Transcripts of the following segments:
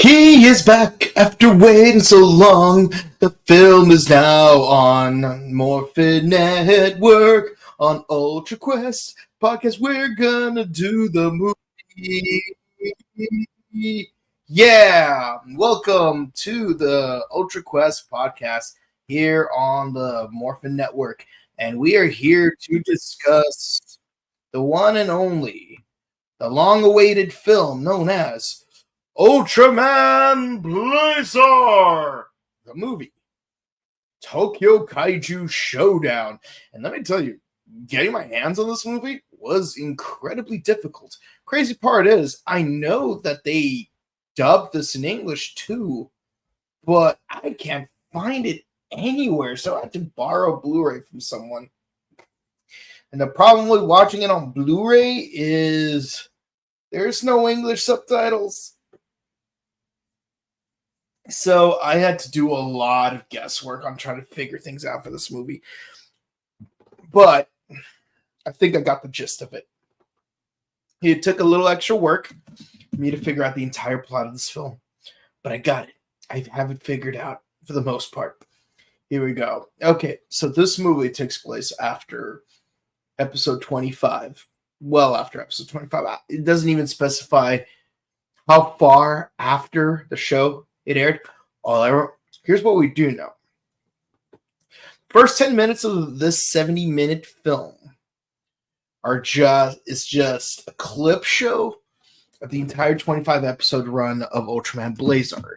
He is back after waiting so long. The film is now on Morphin Network on UltraQuest podcast. We're gonna do the movie. Yeah, welcome to the UltraQuest podcast here on the Morphin Network, and we are here to discuss the one and only, the long-awaited film known as Ultraman Blazar, the movie, Tokyo Kaiju Showdown. And let me tell you, getting my hands on this movie was incredibly difficult. Crazy part is, I know that they dubbed this in English too, but I can't find it anywhere, so I had to borrow Blu-ray from someone. And the problem with watching it on Blu-ray is there's no English subtitles. So I had to do a lot of guesswork on trying to figure things out for this movie. But I think I got the gist of it. It took a little extra work for me to figure out the entire plot of this film. But I got it. I have it figured out for the most part. Here we go. Okay, so this movie takes place after episode 25. Well, after episode 25. It doesn't even specify how far after the show it aired. Here's what we do know. First 10 minutes of this 70-minute film is just a clip show of the entire 25-episode run of Ultraman Blazar.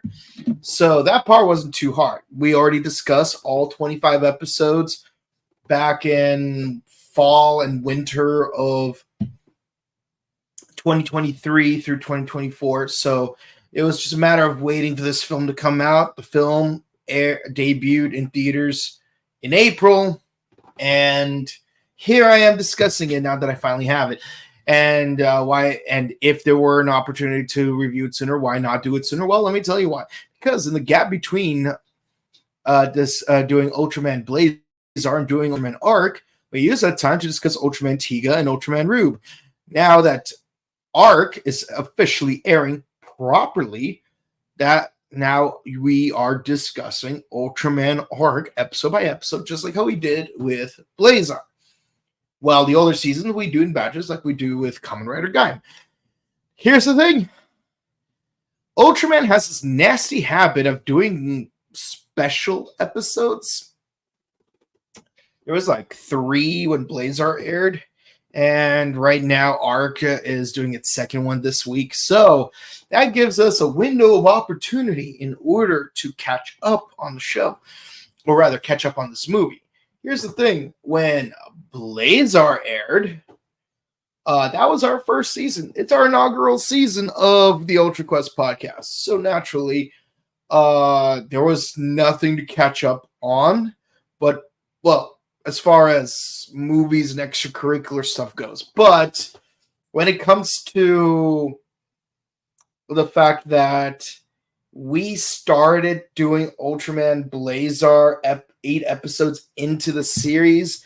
So that part wasn't too hard. We already discussed all 25 episodes back in fall and winter of 2023 through 2024. So it was just a matter of waiting for this film to come out. The film debuted in theaters in April, and here I am discussing it now that I finally have it. And why? And if there were an opportunity to review it sooner, why not do it sooner? Well, let me tell you why. Because in the gap between doing Ultraman Blazar and doing Ultraman Arc, we used that time to discuss Ultraman Tiga and Ultraman Rube. Now that Arc is officially airing properly, that now we are discussing Ultraman Arc episode by episode, just like how we did with Blazar. Well, the older seasons we do in batches, like we do with Kamen Rider Gaim. Here's the thing: Ultraman has this nasty habit of doing special episodes. There was like 3 when Blazar aired. And right now, Arc is doing its second one this week. So that gives us a window of opportunity in order to catch up on the show. Or rather, catch up on this movie. Here's the thing. When Blazar aired, that was our first season. It's our inaugural season of the UltraQuest podcast. So naturally, there was nothing to catch up on. But, well, as far as movies and extracurricular stuff goes. But when it comes to the fact that we started doing Ultraman Blazar 8 episodes into the series,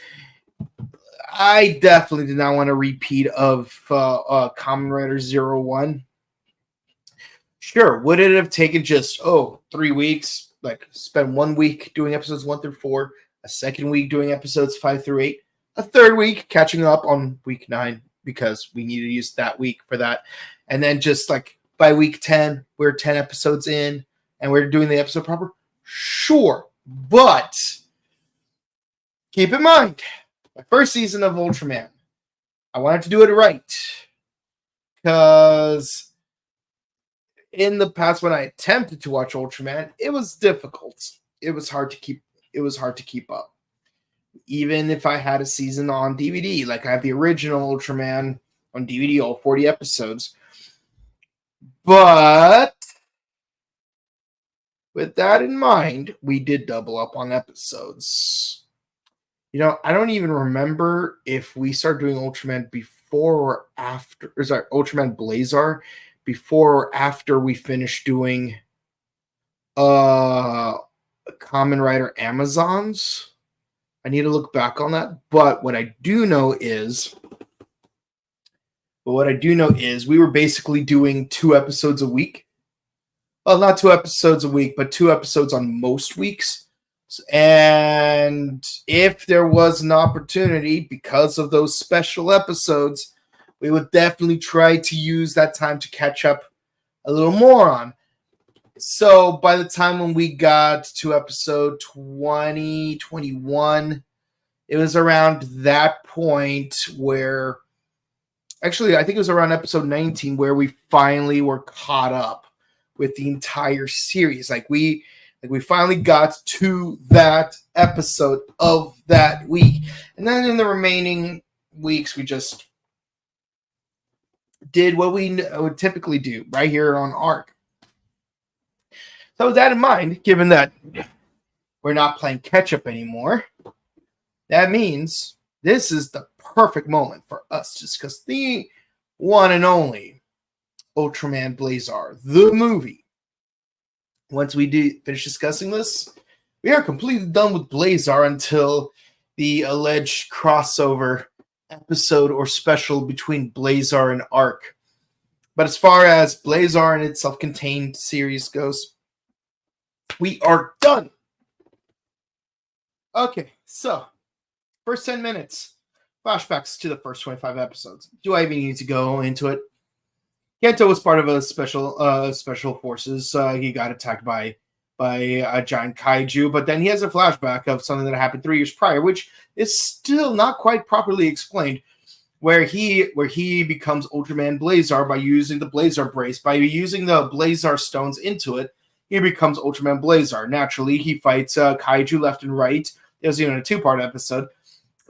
I definitely did not want a repeat of Kamen Rider 01. Sure, would it have taken just 3 weeks? Like spend 1 week doing episodes 1 through 4, a second week doing episodes 5 through 8, a third week catching up on week 9 because we needed to use that week for that. And then just like by week 10, we're 10 episodes in and we're doing the episode proper. Sure. But keep in mind, my first season of Ultraman, I wanted to do it right. Because in the past when I attempted to watch Ultraman, it was difficult. It was hard to keep up. Even if I had a season on DVD, like I have the original Ultraman on DVD, all 40 episodes. But with that in mind, we did double up on episodes. You know, I don't even remember if we started doing Ultraman before or after, Ultraman Blazar before or after we finished doing Kamen Rider Amazons. I need to look back on that. But what I do know is we were basically doing 2 episodes a week well, not 2 episodes a week, but 2 episodes on most weeks. And if there was an opportunity because of those special episodes, we would definitely try to use that time to catch up a little more on. So by the time when we got to episode 20, 21, it was around that point where, actually, I think it was around episode 19 where we finally were caught up with the entire series. Like we finally got to that episode of that week. And then in the remaining weeks, we just did what we would typically do right here on ARC. So with that in mind, given that we're not playing catch-up anymore, that means this is the perfect moment for us to discuss the one and only Ultraman Blazar, the movie. Once we finish discussing this, we are completely done with Blazar until the alleged crossover episode or special between Blazar and ARC. But as far as Blazar and its self-contained series goes, we are done. Okay, so first 10 minutes, flashbacks to the first 25 episodes. Do I even need to go into it? Gento was part of a special forces. He got attacked by a giant kaiju, but then he has a flashback of something that happened 3 years prior, which is still not quite properly explained, where he becomes Ultraman Blazar by using the Blazar brace. By using the Blazar stones into it, he becomes Ultraman Blazar. Naturally, he fights kaiju left and right. It was even a 2-part episode.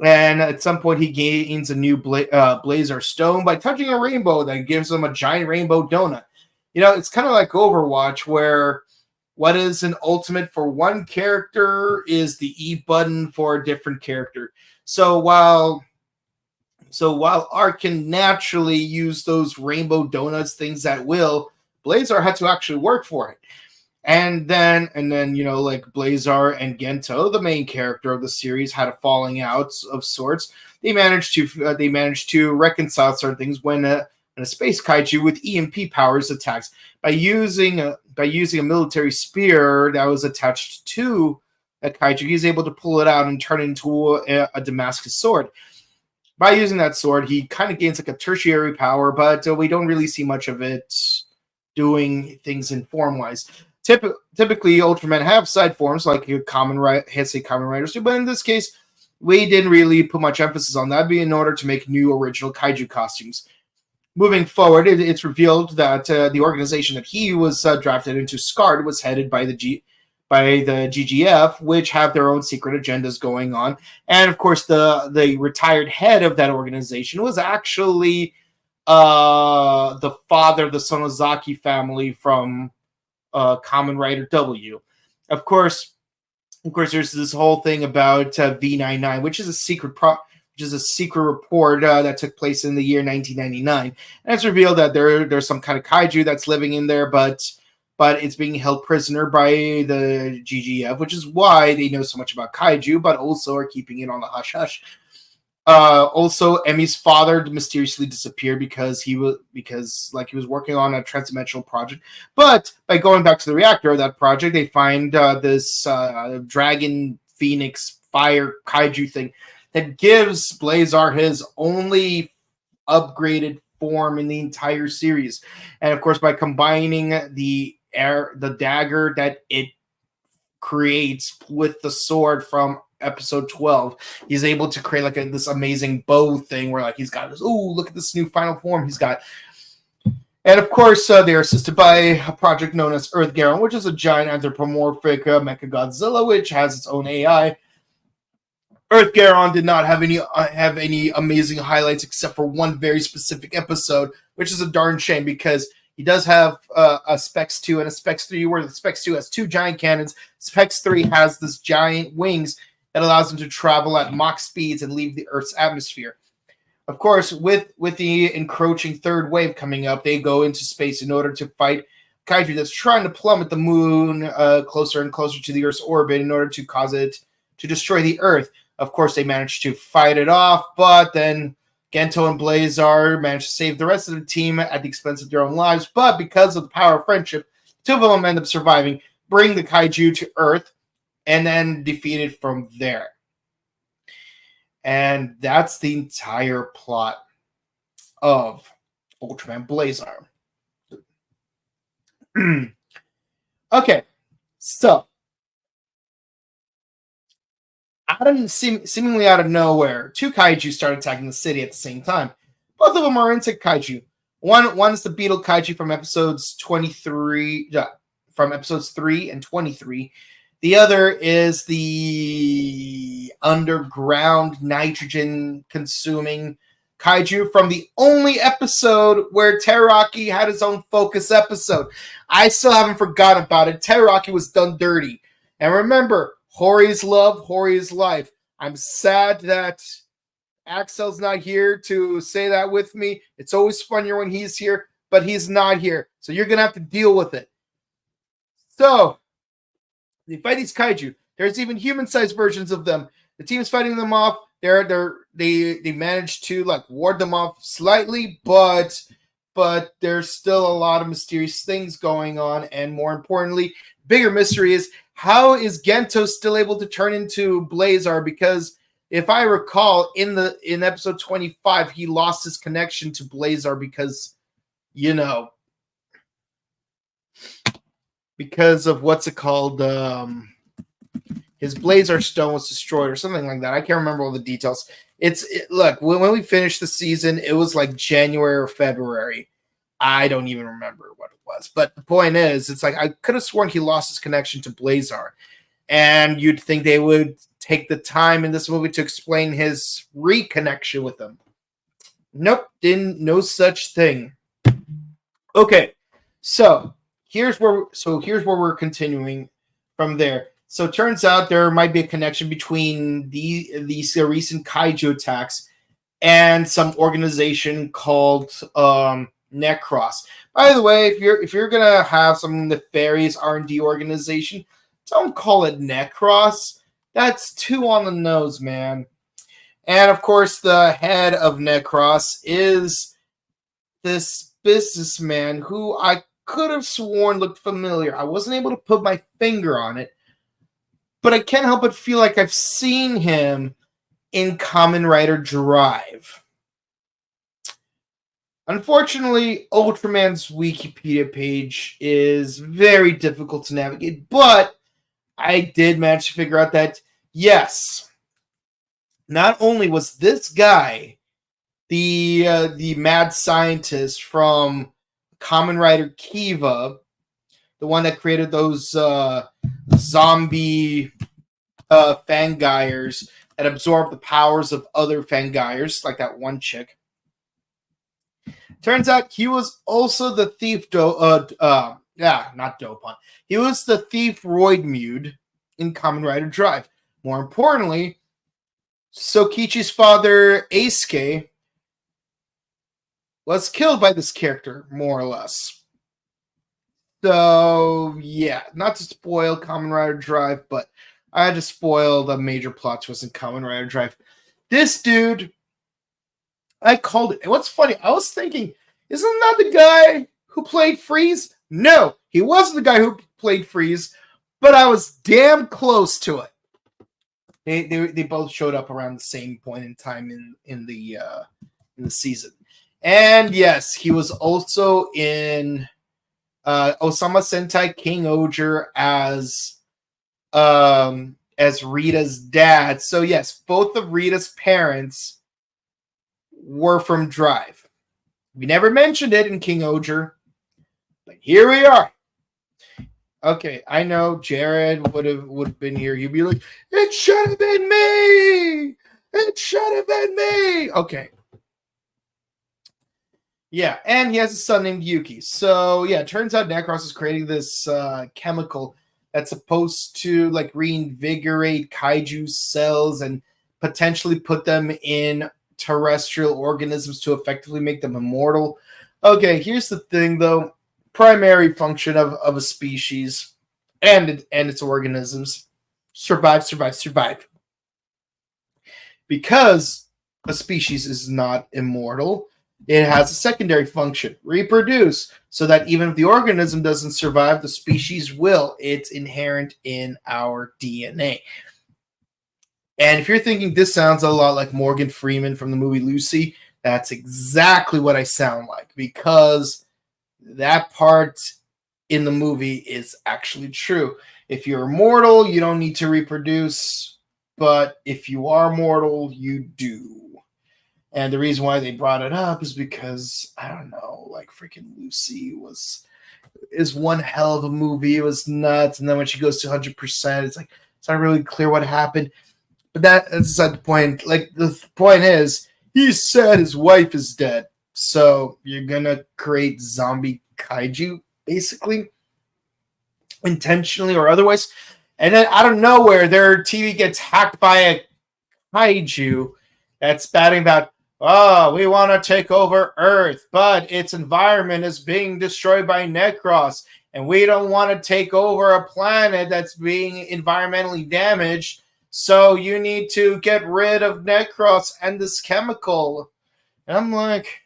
And at some point, he gains a new Blazar stone by touching a rainbow that gives him a giant rainbow donut. You know, it's kind of like Overwatch, where what is an ultimate for one character is the E button for a different character. So while Ark can naturally use those rainbow donuts things at will, Blazar had to actually work for it. And then, you know, like Blazar and Gento, the main character of the series, had a falling out of sorts. They managed to reconcile certain things when a space kaiju with EMP powers attacks by using a military spear that was attached to a kaiju. He's able to pull it out and turn it into a Damascus sword. By using that sword, he kind of gains like a tertiary power, but we don't really see much of it doing things in form-wise. Typically, Ultramen have side forms like Kamen Riders do, but in this case, we didn't really put much emphasis on that, in order to make new original kaiju costumes. Moving forward, it's revealed that the organization that he was drafted into, SCARD, was headed by the GGF, which have their own secret agendas going on. And of course, the retired head of that organization was actually the father of the Sonozaki family from Kamen Rider W. Of course, there's this whole thing about V99, which is a secret report that took place in the year 1999, and it's revealed that there's some kind of kaiju that's living in there, but it's being held prisoner by the GGF, which is why they know so much about kaiju, but also are keeping it on the hush hush. Also, Emi's father mysteriously disappeared because he was working on a transdimensional project. But by going back to the reactor of that project, they find this dragon phoenix fire kaiju thing that gives Blazar his only upgraded form in the entire series. And of course, by combining the dagger that it creates with the sword from episode 12, he's able to create like this amazing bow thing where like he's got this, look at this new final form he's got. And of course, they're assisted by a project known as Earth Garon, which is a giant anthropomorphic Mecha Godzilla, which has its own AI. Earth Garon did not have any amazing highlights except for one very specific episode, which is a darn shame because he does have a Specs 2 and a Specs 3, where the Specs 2 has 2 giant cannons. Specs 3 has this giant wings that allows him to travel at Mach speeds and leave the Earth's atmosphere. Of course, with the encroaching third wave coming up, they go into space in order to fight kaiju that's trying to plummet the moon closer and closer to the Earth's orbit in order to cause it to destroy the Earth. Of course, they manage to fight it off, but then Gento and Blazar manage to save the rest of the team at the expense of their own lives. But because of the power of friendship, Two of them end up surviving, bring the kaiju to Earth, and then defeat it from there. And that's the entire plot of Ultraman Blazar. Okay, so seemingly out of nowhere, two kaiju start attacking the city at the same time. Both of them are insect kaiju. One is the beetle kaiju from episodes 23, from episodes 3 and 23. The other is the underground nitrogen consuming kaiju from the only episode where Teraraki had his own focus episode. I still haven't forgotten about it. Teraraki was done dirty. And remember, Hori's love, Hori's life. I'm sad that Axel's not here to say that with me. It's always funnier when he's here, but he's not here. So you're going to have to deal with it. So, they fight these kaiju. There's even human-sized versions of them. The team is fighting them off. They managed to like ward them off slightly, but there's still a lot of mysterious things going on. And more importantly, bigger mystery is, how is Gento still able to turn into Blazar? Because if I recall, in episode 25, he lost his connection to Blazar because, because of what's it called? His Blazar stone was destroyed or something like that. I can't remember all the details. Look, when we finished the season, it was like January or February. I don't even remember what it was. But the point is, it's like I could have sworn he lost his connection to Blazar. And you'd think they would take the time in this movie to explain his reconnection with him. Nope, no such thing. Okay, so here's where we're continuing from there. So it turns out there might be a connection between these recent kaiju attacks and some organization called Necros. By the way, if you're gonna have some nefarious R&D organization, don't call it Necros. That's too on the nose, man. And of course, the head of Necros is this businessman who I could have sworn looked familiar. I wasn't able to put my finger on it, but I can't help but feel like I've seen him in Kamen Rider Drive. Unfortunately, Ultraman's Wikipedia page is very difficult to navigate, but I did manage to figure out that, yes, not only was this guy the mad scientist from Kamen Rider Kiva, the one that created those zombie Fangires that absorb the powers of other Fangires, like that one chick. Turns out he was also the thief, not Dopant. He was the thief Roidmude in Kamen Rider Drive. More importantly, Sokichi's father, Eisuke, was killed by this character, more or less. So, yeah, not to spoil Kamen Rider Drive, but I had to spoil the major plot twist in Kamen Rider Drive. This dude, I called it. And what's funny, I was thinking, isn't that the guy who played Freeze? No, he wasn't the guy who played Freeze, but I was damn close to it. They both showed up around the same point in time in the season. And yes, he was also in Osama Sentai King Oger as Rita's dad. So yes, both of Rita's parents were from Drive. We never mentioned it in King Oger, but here we are. Okay, I know Jared would have been here. He'd be like, "It should have been me. It should have been me." Okay. Yeah, and he has a son named Yuki. So yeah, it turns out Necros is creating this chemical that's supposed to like reinvigorate kaiju cells and potentially put them in terrestrial organisms to effectively make them immortal. Okay, here's the thing though. Primary function of a species and its organisms: survive. Because a species is not immortal, It has a secondary function, reproduce, so that even if the organism doesn't survive, the species will. It's inherent in our DNA. And if you're thinking this sounds a lot like Morgan Freeman from the movie Lucy, that's exactly what I sound like, because that part in the movie is actually true. If you're mortal, you don't need to reproduce, but if you are mortal, you do. And the reason why they brought it up is because, I don't know, like freaking Lucy is one hell of a movie. It was nuts. And then when she goes to 100%, it's like, it's not really clear what happened. But that's beside the point. Like, the point is, he said his wife is dead. So you're going to create zombie kaiju, basically, intentionally or otherwise. And then out of nowhere, their TV gets hacked by a kaiju that's batting about, oh, we want to take over Earth, but its environment is being destroyed by Necros, and we don't want to take over a planet that's being environmentally damaged, so you need to get rid of Necros and this chemical. And I'm like,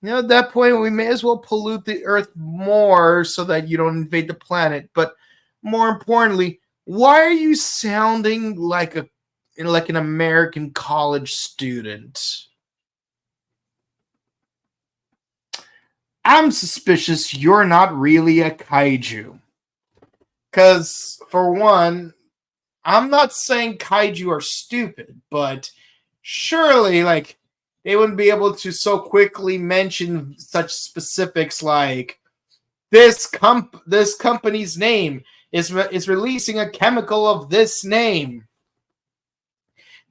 at that point, we may as well pollute the Earth more so that you don't invade the planet. But more importantly, why are you sounding like an American college student? I'm suspicious you're not really a kaiju. Because, for one, I'm not saying kaiju are stupid, but surely, like, they wouldn't be able to so quickly mention such specifics like this company's name is releasing a chemical of this name.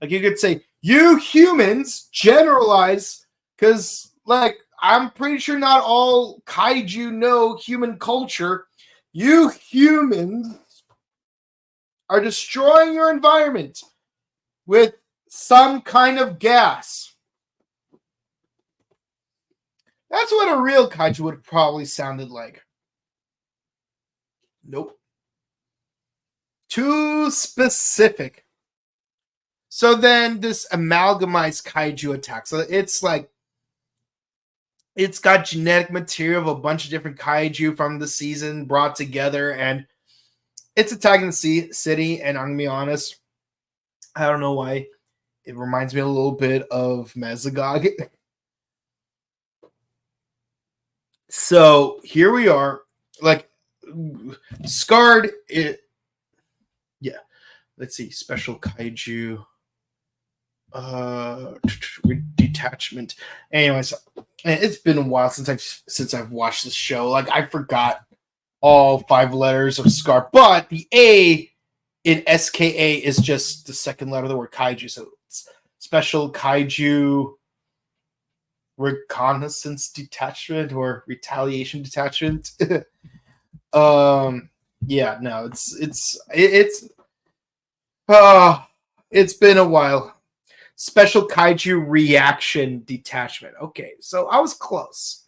Like, you could say, you humans generalize, because, like, I'm pretty sure not all kaiju know human culture. You humans are destroying your environment with some kind of gas. That's what a real kaiju would probably sounded like. Nope. Too specific. So then this amalgamized kaiju attack. So it's like, it's got genetic material of a bunch of different kaiju from the season brought together, and it's attacking the city. And I'm going to be honest, I don't know why. It reminds me a little bit of Mesogog. So here we are. Like, Scarred. Yeah. Let's see. Special kaiju. Detachment. Anyways, it's been a while since I've watched this show. Like, I forgot all 5 letters of Scar, but the A in SKA is just the second letter of the word kaiju. So it's Special Kaiju Reconnaissance Detachment or Retaliation Detachment. Yeah, no, it's been a while. Special Kaiju Reaction Detachment. Okay, so I was close.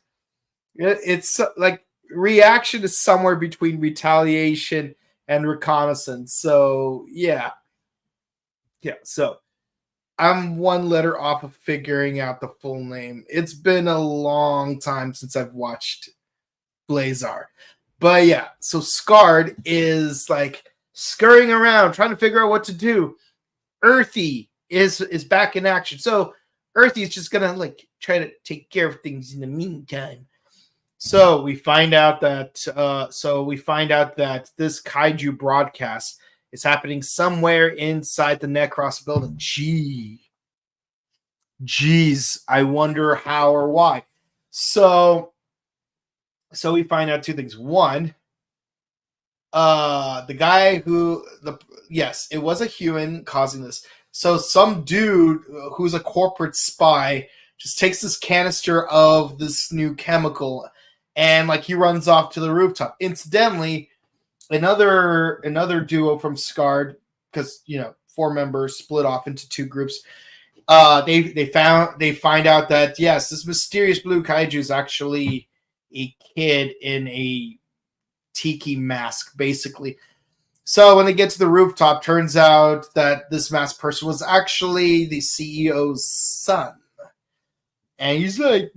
It's like reaction is somewhere between retaliation and reconnaissance. So yeah. So I'm 1 letter off of figuring out the full name. It's been a long time since I've watched Blazar. But yeah, so Scarred is like scurrying around trying to figure out what to do. Earthy is back in action. So Earthy is just gonna like try to take care of things in the meantime. So we find out that this kaiju broadcast is happening somewhere inside the Necros building. Jeez, I wonder how or why. So we find out 2 things. One, the guy it was a human causing this. So some dude who's a corporate spy just takes this canister of this new chemical and like he runs off to the rooftop. Incidentally, another duo from Scarred, because 4 members split off into 2 groups. They find out that yes, this mysterious blue kaiju is actually a kid in a tiki mask, basically. So when they get to the rooftop, turns out that this masked person was actually the CEO's son. And he's like,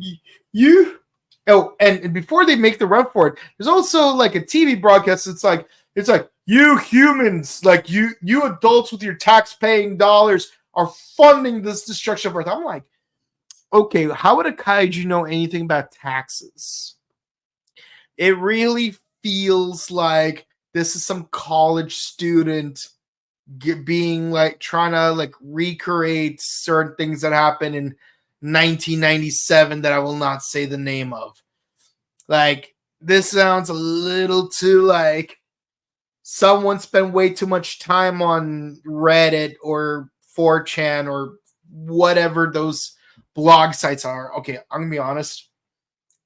you. Oh, and before they make the run for it, there's also like a TV broadcast. It's like you humans, like you adults with your tax-paying dollars are funding this destruction of Earth. I'm like, okay, how would a kaiju know anything about taxes? It really feels like this is some college student being like trying to like recreate certain things that happened in 1997 that I will not say the name of. Like, this sounds a little too like someone spent way too much time on Reddit or 4chan or whatever those blog sites are. Okay, I'm gonna be honest.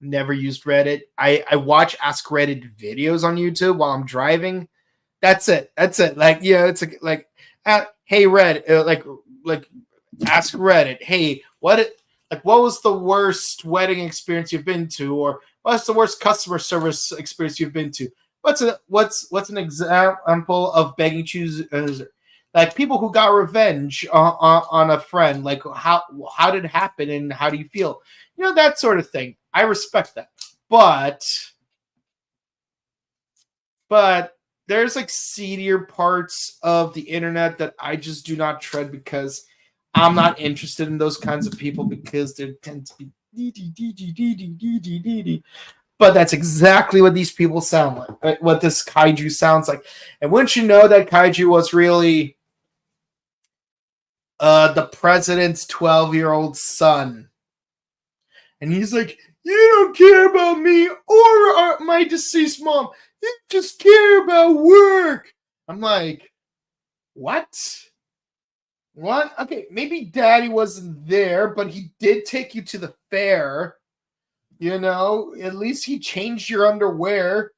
Never used Reddit. I watch Ask Reddit videos on YouTube while I'm driving. That's it. Like, yeah, it's like hey Reddit, like ask Reddit. Hey, what was the worst wedding experience you've been to, or what's the worst customer service experience you've been to? What's an example of begging choosers? Like people who got revenge on a friend. Like how did it happen and how do you feel? You know, that sort of thing. I respect that, but there's like seedier parts of the internet that I just do not tread because I'm not interested in those kinds of people because they tend to be but that's exactly what these people sound like, right? What this kaiju sounds like. And wouldn't you know that kaiju was really the president's 12-year-old son? And he's like, you don't care about me or my deceased mom. You just care about work. I'm like, what? What? Okay, maybe daddy wasn't there, but he did take you to the fair. You know, at least he changed your underwear.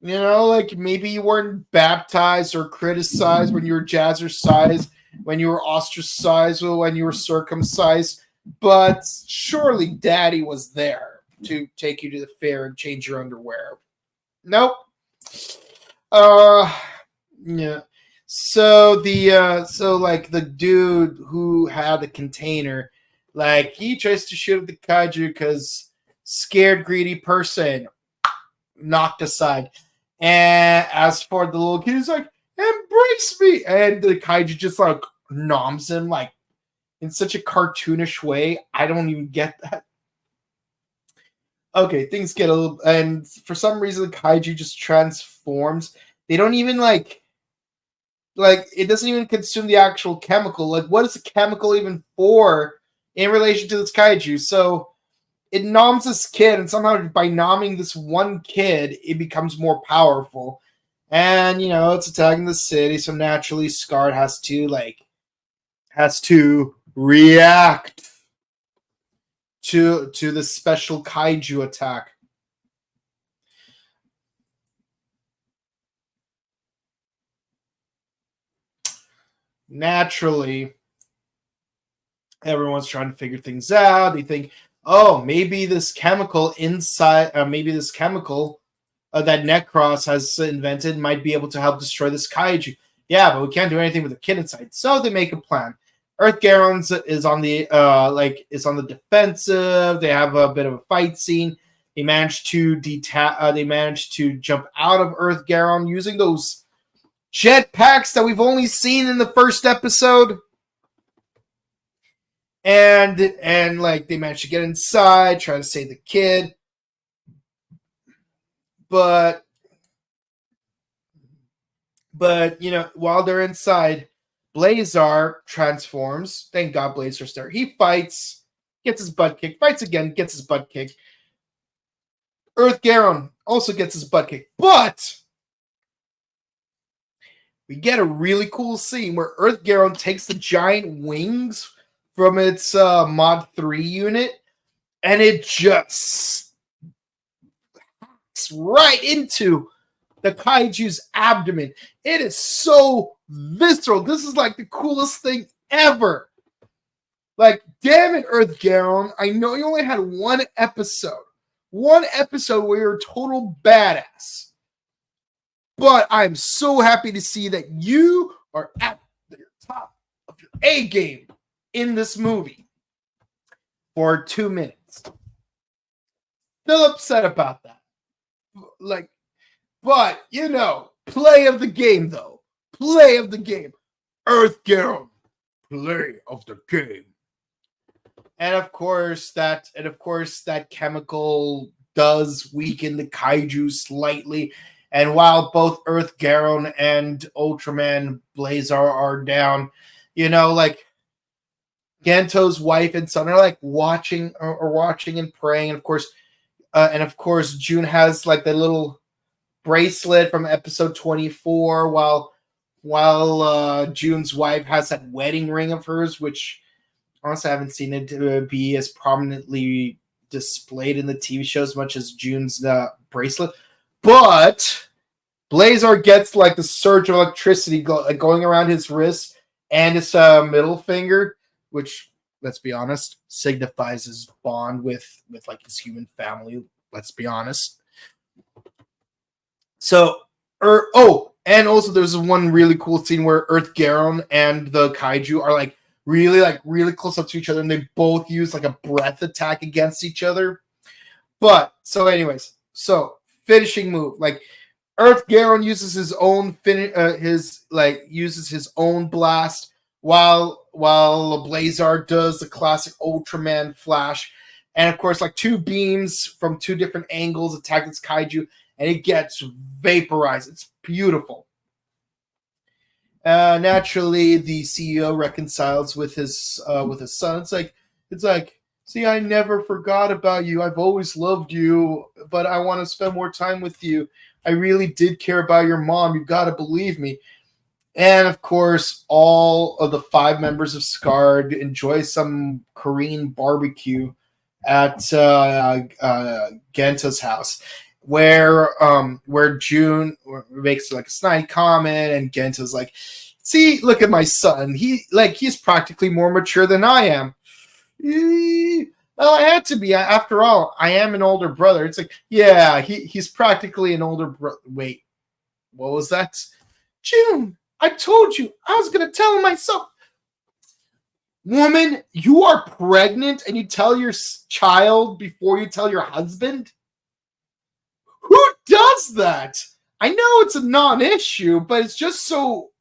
You know, like maybe you weren't baptized or criticized when you were jazzercised, when you were ostracized, or when you were circumcised. But surely daddy was there to take you to the fair and change your underwear. Nope. Yeah. So the dude who had the container, like he tries to shoot at the kaiju because scared greedy person knocked aside. And as for the little kid, he's like, embrace me. And the kaiju just like noms him like in such a cartoonish way. I don't even get that. Okay, things get a little, and for some reason the kaiju just transforms. They don't even like it doesn't even consume the actual chemical. Like, what is the chemical even for in relation to this kaiju? So it noms this kid, and somehow by nomming this one kid, it becomes more powerful. And you know, it's attacking the city, so naturally Scar has to react to the special kaiju attack. Naturally, everyone's trying to figure things out. They think, oh, maybe this chemical inside, that Necros has invented might be able to help destroy this kaiju. Yeah, but we can't do anything with the kid inside. So they make a plan. Earth Garons is on the defensive. They have a bit of a fight scene. They managed to jump out of Earth Garon using those jetpacks that we've only seen in the first episode. And like they managed to get inside, try to save the kid. But you know, while they're inside, Blazar transforms. Thank God Blazar's there. He fights, gets his butt kicked, fights again, gets his butt kicked. Earth Garon also gets his butt kicked. But we get a really cool scene where Earth Garon takes the giant wings from its Mod 3 unit, and it just hacks right into the kaiju's abdomen. It is so visceral. This is like the coolest thing ever. Like, damn it, Earth Garon. I know you only had one episode where you're a total badass. But I'm so happy to see that you are at the top of your A game in this movie. for 2 minutes. Still upset about that. Like, but play of the game though. Play of the game. Earth Girl. Play of the game. And of course that chemical does weaken the kaiju slightly. And while both Earth Garon and Ultraman Blazar are down, like Gento's wife and son are like watching and praying. And of course, June has like the little bracelet from episode 24, while June's wife has that wedding ring of hers, which honestly I haven't seen it be as prominently displayed in the TV show as much as June's bracelet. But Blazar gets like the surge of electricity going around his wrist and his middle finger, which, let's be honest, signifies his bond with like his human family. Let's be honest. So, and also there's one really cool scene where Earth Garon and the kaiju are like really close up to each other, and they both use like a breath attack against each other. But finishing move, like Earth Garon uses his own uses his own blast, while Blazar does the classic Ultraman flash, and of course like two beams from two different angles attack this kaiju, and it gets vaporized. It's beautiful. Naturally, the CEO reconciles with his son. It's like, see, I never forgot about you. I've always loved you, but I want to spend more time with you. I really did care about your mom. You got to believe me. And of course, all of the 5 members of SCARD enjoy some Korean barbecue at Genta's house, where June makes like a snide comment, and Genta's like, "See, look at my son. He's practically more mature than I am." Well, I had to be. After all, I am an older brother. It's like, yeah, he's practically an older brother. Wait, what was that? June, I told you I was gonna tell him myself. Woman, you are pregnant and you tell your child before you tell your husband? Who does that? I know it's a non-issue, but it's just so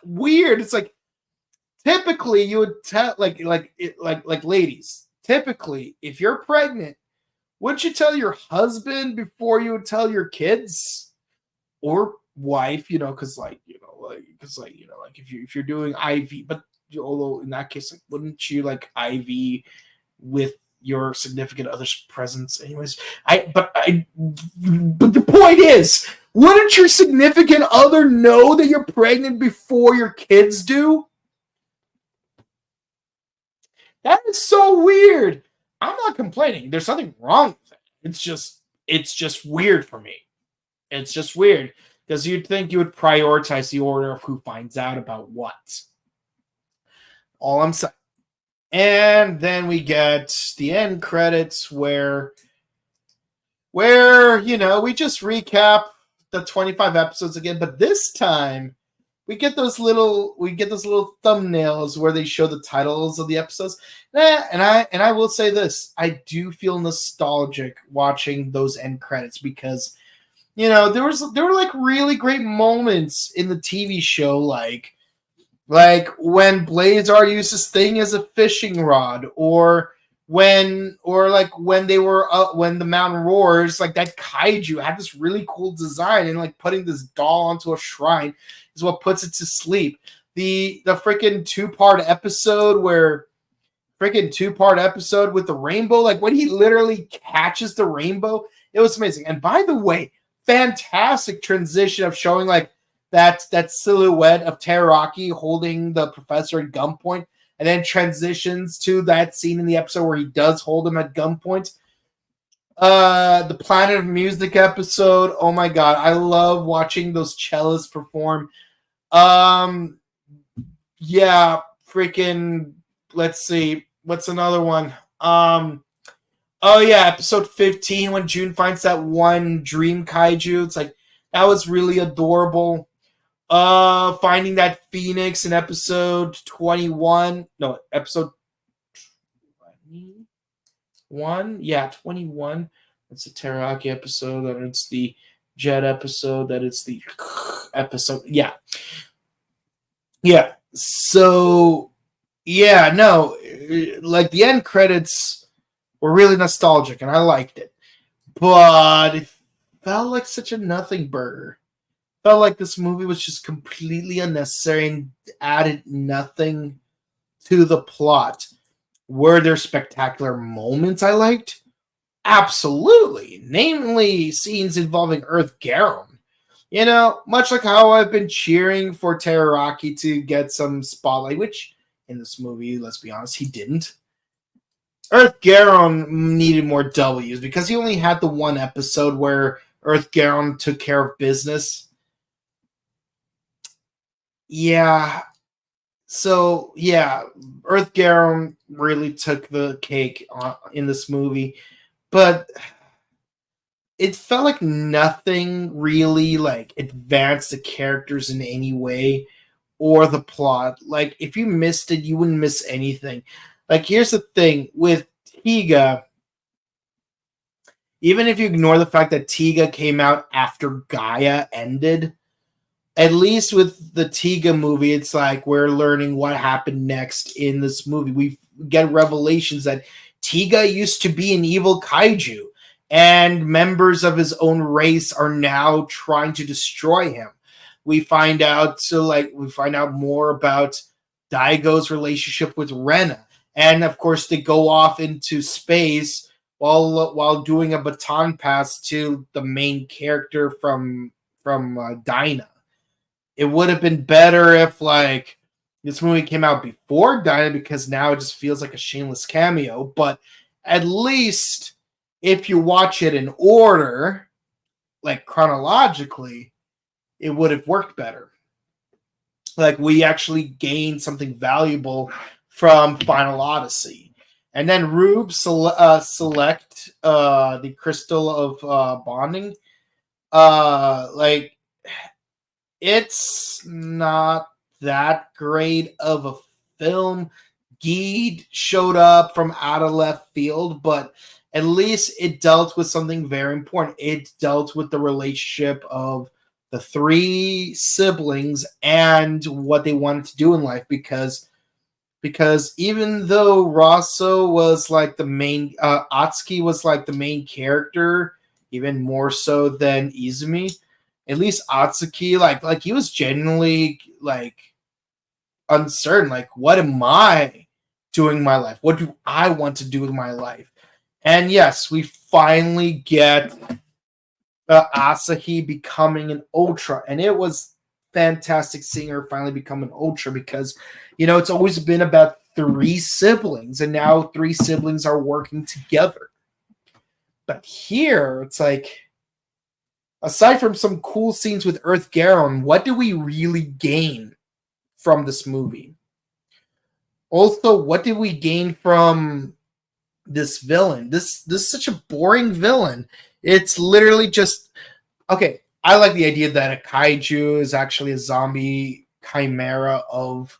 weird. It's like, typically you would tell like ladies, typically if you're pregnant, wouldn't you tell your husband before you would tell your kids or wife? Because if you're doing IV, but although in that case, like, wouldn't you like IV with your significant other's presence anyways? But the point is, wouldn't your significant other know that you're pregnant before your kids do? That is so weird. I'm not complaining. There's nothing wrong with it. It's just weird for me. It's just weird because you'd think you would prioritize the order of who finds out about what. All I'm saying. And then we get the end credits where we just recap the 25 episodes again, but this time we get those little thumbnails where they show the titles of the episodes. And I will say this, I do feel nostalgic watching those end credits because there were like really great moments in the TV show, like when Blazar used his thing as a fishing rod, or when the mountain roars, like that kaiju had this really cool design, and like putting this doll onto a shrine is what puts it to sleep. The freaking 2-part episode with the rainbow, like when he literally catches the rainbow, it was amazing. And by the way, fantastic transition of showing like that silhouette of Teraraki holding the professor at gunpoint, and then transitions to that scene in the episode where he does hold him at gunpoint. The Planet of Music episode, oh my god, I love watching those cellists perform. Yeah, freaking, let's see, what's another one? Oh yeah, episode 15 when June finds that one dream kaiju. It's like, that was really adorable. Finding that Phoenix in episode 21. No, episode 20. 21. Yeah, 21. It's a Teriyaki episode, then it's the Jet episode, then it's the episode. Yeah. Yeah. So, yeah, no, like the end credits were really nostalgic and I liked it. But it felt like such a nothing burger. Felt like this movie was just completely unnecessary and added nothing to the plot. Were there spectacular moments I liked? Absolutely. Namely, scenes involving Earth Garum. You know, much like how I've been cheering for Teraraki to get some spotlight, which in this movie, let's be honest, he didn't. Earth Garon needed more W's because he only had the one episode where Earth Garon took care of business. Yeah. So, yeah, Earth Garon really took the cake in this movie. But it felt like nothing really like advanced the characters in any way or the plot. Like if you missed it, you wouldn't miss anything. Like here's the thing with Tiga, even if you ignore the fact that Tiga came out after Gaia ended, at least with the Tiga movie, it's like we're learning what happened next in this movie. We get revelations that Tiga used to be an evil kaiju, and members of his own race are now trying to destroy him. We find out more about Daigo's relationship with Rena, and of course they go off into space while doing a baton pass to the main character from Dinah. It would have been better if like this movie came out before Dinah because now it just feels like a shameless cameo. But at least if you watch it in order, like chronologically, it would have worked better. Like we actually gained something valuable from Final Odyssey. And then Rube select the Crystal of Bonding. Like it's not that great of a film. Geed showed up from out of left field, but at least it dealt with something very important. It dealt with the relationship of the three siblings and what they wanted to do in life because even though Rosso was like the main Atsuki was like the main character even more so than Izumi, at least Atsuki like he was genuinely like uncertain, like what am I doing in my life, what do I want to do with my life. And yes, we finally get Asahi becoming an Ultra, and it was fantastic seeing her finally become an Ultra because it's always been about three siblings and now three siblings are working together. But here it's like, aside from some cool scenes with Earth Garon, what do we really gain from this movie? Also, what did we gain from this villain? This is such a boring villain. It's literally just okay. I like the idea that a kaiju is actually a zombie chimera of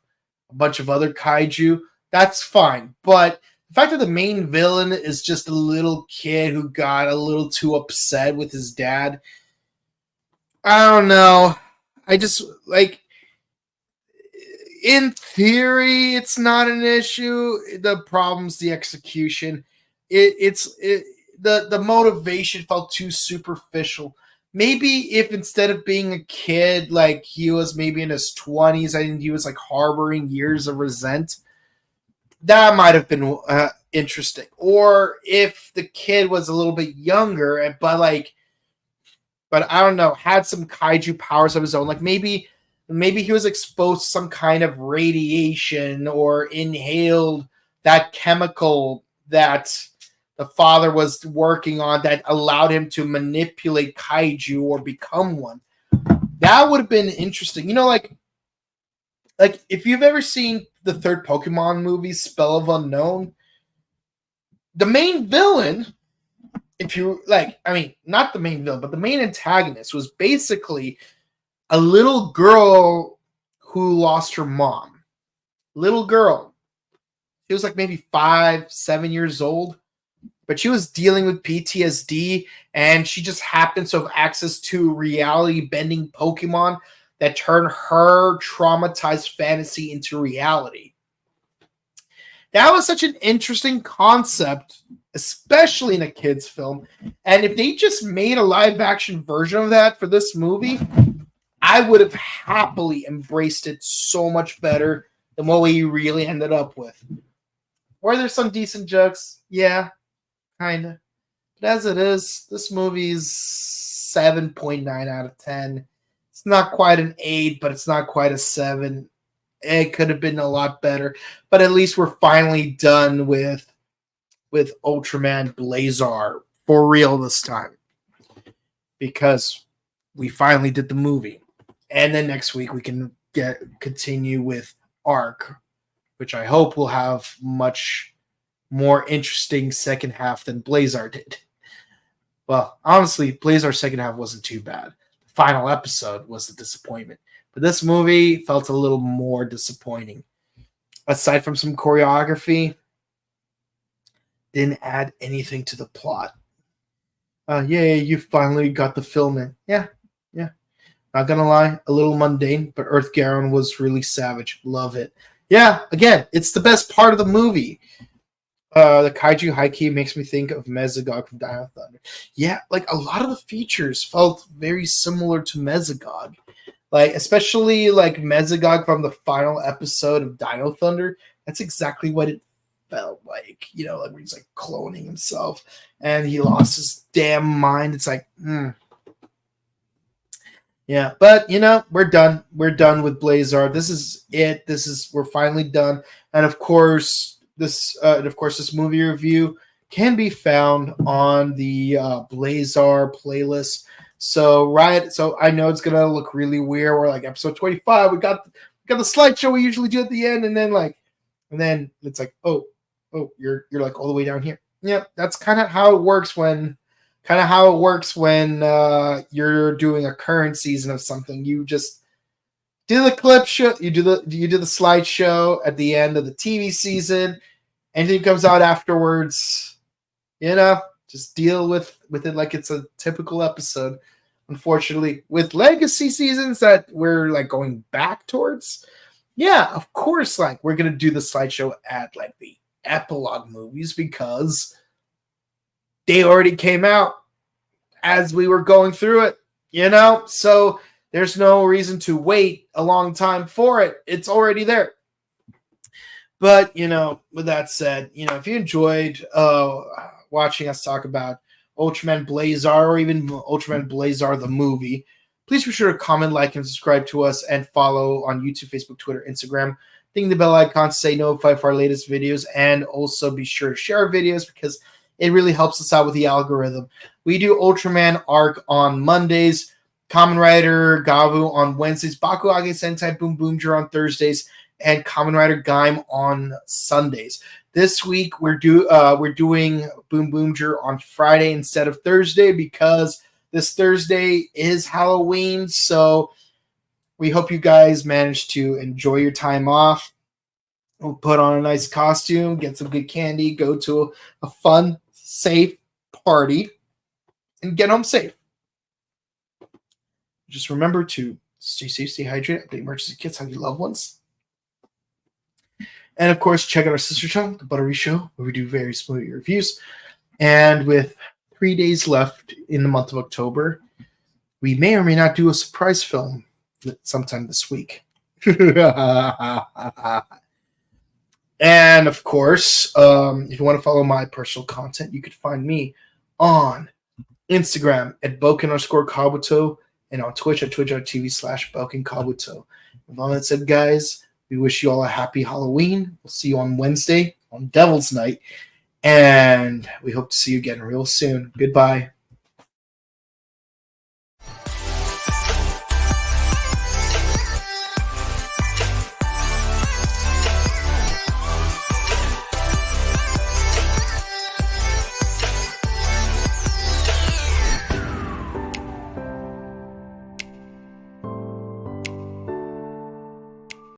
a bunch of other kaiju. That's fine. But the fact that the main villain is just a little kid who got a little too upset with his dad, I don't know. I just like in theory it's not an issue. The problem's the execution. The motivation felt too superficial. Maybe if instead of being a kid, like he was maybe in his 20s, I think he was like harboring years of resent, that might have been interesting. Or if the kid was a little bit younger, but I don't know, had some kaiju powers of his own. Like maybe he was exposed to some kind of radiation or inhaled that chemical that the father was working on that allowed him to manipulate kaiju or become one. That would have been interesting. Like if you've ever seen the third Pokemon movie, Spell of Unknown, the main villain, if you like, I mean, not the main villain, but the main antagonist was basically a little girl who lost her mom. Little girl. She was like maybe 5, 7 years old. but she was dealing with PTSD, and she just happens to have access to reality-bending Pokemon that turn her traumatized fantasy into reality. That was such an interesting concept, especially in a kid's film. And if they just made a live-action version of that for this movie, I would have happily embraced it so much better than what we really ended up with. Were there some decent jokes? Yeah, kind of. But as it is, this movie's 7.9 out of 10. It's not quite an 8, but it's not quite a 7. It could have been a lot better. But at least we're finally done with Ultraman Blazar for real this time. Because we finally did the movie. And then next week we can continue with Arc, which I hope will have much more interesting second half than Blazar did. Well, honestly, Blazar's second half wasn't too bad. The final episode was the disappointment. But this movie felt a little more disappointing. Aside from some choreography, didn't add anything to the plot. Yay, you finally got the film in. Yeah. Not gonna lie, a little mundane, but Earth Garon was really savage. Love it. Yeah, again, it's the best part of the movie. The Kaiju High-Key makes me think of Mesogog from Dino Thunder. Yeah, like a lot of the features felt very similar to Mesogog. Like, especially like Mesogog from the final episode of Dino Thunder. That's exactly what it felt like. You know, like where he's like cloning himself and he lost his damn mind. It's like, Yeah, but you know, we're done. We're done with Blazar. This is it. We're finally done. And of course, this movie review can be found on the Blazar playlist. So I know it's gonna look really weird. We're like episode 25. We got the slideshow we usually do at the end, and then it's like, oh, you're like all the way down here. Yep, that's kind of how it works when you're doing a current season of something. You just do the clip show, you do the slideshow at the end of the TV season. Anything comes out afterwards, just deal with it like it's a typical episode. Unfortunately, with legacy seasons that we're like going back towards, yeah, of course, like we're gonna do the slideshow at like the epilogue movies because they already came out as we were going through it, so there's no reason to wait a long time for it. It's already there. But, with that said, if you enjoyed watching us talk about Ultraman Blazar or even Ultraman Blazar the movie, please be sure to comment, like, and subscribe to us and follow on YouTube, Facebook, Twitter, Instagram. Ding the bell icon to stay notified for our latest videos, and also be sure to share our videos because it really helps us out with the algorithm. We do Ultraman Arc on Mondays, Kamen Rider Gavu on Wednesdays, Bakuage Sentai Boom Boomger on Thursdays, and Kamen Rider Gaim on Sundays. This week we're doing Boom Boomger on Friday instead of Thursday because this Thursday is Halloween. So we hope you guys manage to enjoy your time off. We'll put on a nice costume, get some good candy, go to a fun, safe party, and get home safe. Just remember to stay safe, stay hydrated, update emergency kits, hug your loved ones. And of course, check out our sister channel, The Buttery Show, where we do various movie reviews. And with 3 days left in the month of October, we may or may not do a surprise film sometime this week. And of course, if you want to follow my personal content, you can find me on Instagram at Boken_Kabuto and on Twitch at twitch.tv/BokenKabuto. With all that said, guys, we wish you all a happy Halloween. We'll see you on Wednesday on Devil's Night. And we hope to see you again real soon. Goodbye.